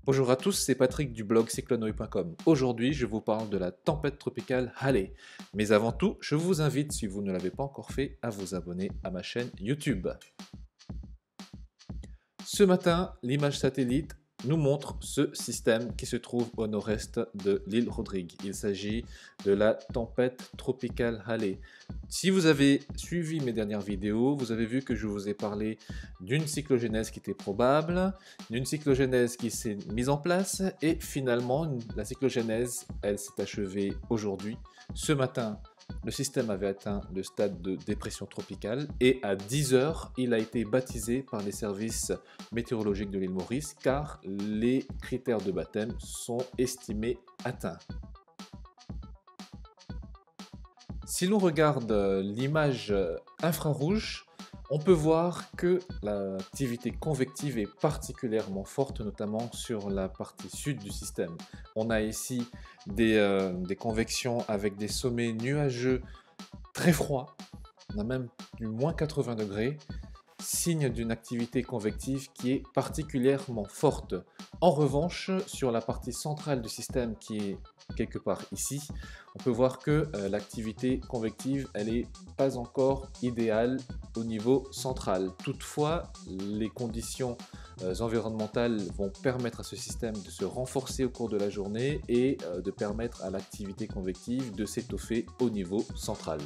Bonjour à tous, c'est Patrick du blog cyclonoï.com. Aujourd'hui, je vous parle de la tempête tropicale Halley. Mais avant tout, je vous invite, si vous ne l'avez pas encore fait, à vous abonner à ma chaîne YouTube. Ce matin, l'image satellite nous montre ce système qui se trouve au nord-est de l'île Rodrigue. Il s'agit de la tempête tropicale Halley. Si vous avez suivi mes dernières vidéos, vous avez vu que je vous ai parlé d'une cyclogénèse qui était probable, d'une cyclogénèse qui s'est mise en place et finalement la cyclogénèse, elle s'est achevée aujourd'hui. Ce matin, le système avait atteint le stade de dépression tropicale et à 10 heures, il a été baptisé par les services météorologiques de l'île Maurice car les critères de baptême sont estimés atteints. Si l'on regarde l'image infrarouge, on peut voir que l'activité convective est particulièrement forte, notamment sur la partie sud du système. On a ici des convections avec des sommets nuageux très froids, on a même du moins 80 degrés, signe d'une activité convective qui est particulièrement forte. En revanche, sur la partie centrale du système qui est quelque part ici, on peut voir que l'activité convective, elle n'est pas encore idéale au niveau central. Toutefois, les conditions environnementales vont permettre à ce système de se renforcer au cours de la journée et de permettre à l'activité convective de s'étoffer au niveau central.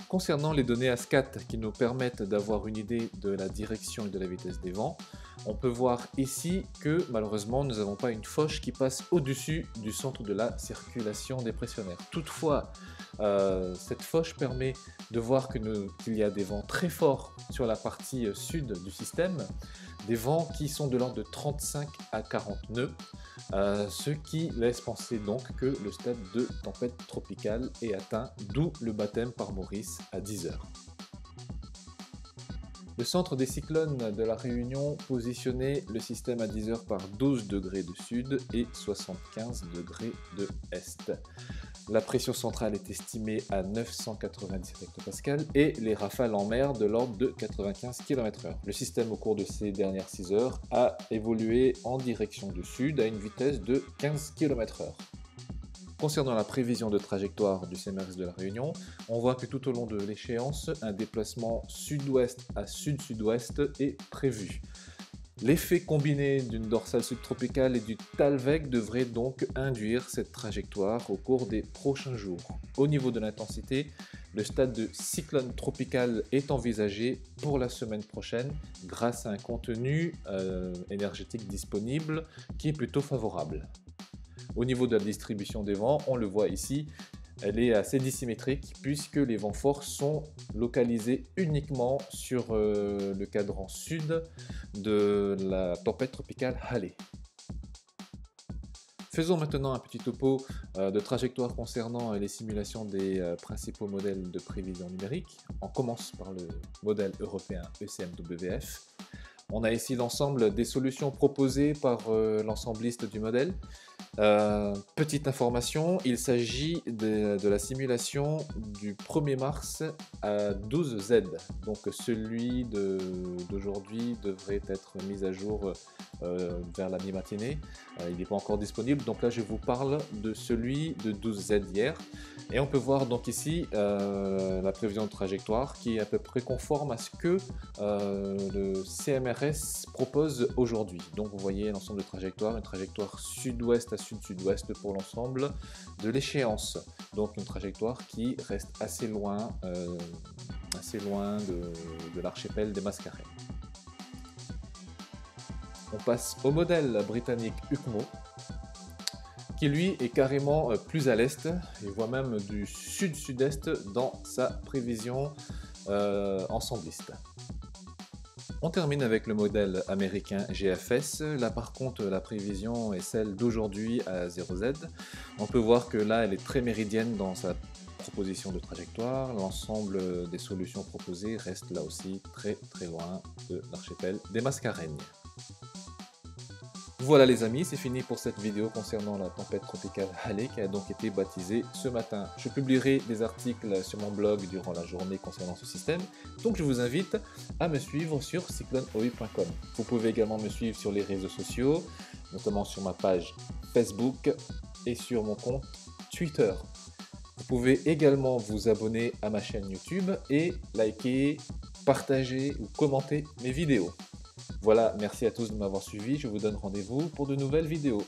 Concernant les données ASCAT qui nous permettent d'avoir une idée de la direction et de la vitesse des vents, on peut voir ici que malheureusement nous n'avons pas une foche qui passe au-dessus du centre de la circulation dépressionnaire. Toutefois, cette foche permet de voir qu'il y a des vents très forts sur la partie sud du système, des vents qui sont de l'ordre de 35 à 40 nœuds, ce qui laisse penser donc que le stade de tempête tropicale est atteint, d'où le baptême par Maurice à 10 heures. Le centre des cyclones de la Réunion positionnait le système à 10 heures par 12 degrés de sud et 75 degrés de est. La pression centrale est estimée à 997 hectopascales et les rafales en mer de l'ordre de 95 km/h. Le système au cours de ces dernières 6 heures a évolué en direction du sud à une vitesse de 15 km/h. Concernant la prévision de trajectoire du CMRS de la Réunion, on voit que tout au long de l'échéance, un déplacement sud-ouest à sud-sud-ouest est prévu. L'effet combiné d'une dorsale subtropicale et du Talweg devrait donc induire cette trajectoire au cours des prochains jours. Au niveau de l'intensité, le stade de cyclone tropical est envisagé pour la semaine prochaine grâce à un contenu énergétique disponible qui est plutôt favorable. Au niveau de la distribution des vents, on le voit ici, elle est assez dissymétrique puisque les vents forts sont localisés uniquement sur le cadran sud de la tempête tropicale Halley. Faisons maintenant un petit topo de trajectoire concernant les simulations des principaux modèles de prévision numérique. On commence par le modèle européen ECMWF. On a ici l'ensemble des solutions proposées par l'ensembliste du modèle. Petite information, il s'agit de la simulation du 1er mars à 12Z. Donc celui d'aujourd'hui devrait être mis à jour vers la mi-matinée. Il n'est pas encore disponible, donc là je vous parle de celui de 12Z hier. Et on peut voir donc ici la prévision de trajectoire qui est à peu près conforme à ce que le CMRS propose aujourd'hui. Donc vous voyez l'ensemble de trajectoires, une trajectoire sud-ouest à sud-sud-ouest pour l'ensemble de l'échéance. Donc une trajectoire qui reste assez loin de l'archipel des Mascareignes. On passe au modèle britannique UCMO, qui lui est carrément plus à l'est, et voit même du sud-sud-est dans sa prévision ensembliste. On termine avec le modèle américain GFS. Là par contre la prévision est celle d'aujourd'hui à 0Z. On peut voir que là elle est très méridienne dans sa proposition de trajectoire. L'ensemble des solutions proposées reste là aussi très loin de l'archipel des Mascareignes. Voilà les amis, c'est fini pour cette vidéo concernant la tempête tropicale Halley qui a donc été baptisée ce matin. Je publierai des articles sur mon blog durant la journée concernant ce système, donc je vous invite à me suivre sur cycloneoi.com. Vous pouvez également me suivre sur les réseaux sociaux, notamment sur ma page Facebook et sur mon compte Twitter. Vous pouvez également vous abonner à ma chaîne YouTube et liker, partager ou commenter mes vidéos. Voilà, merci à tous de m'avoir suivi, je vous donne rendez-vous pour de nouvelles vidéos.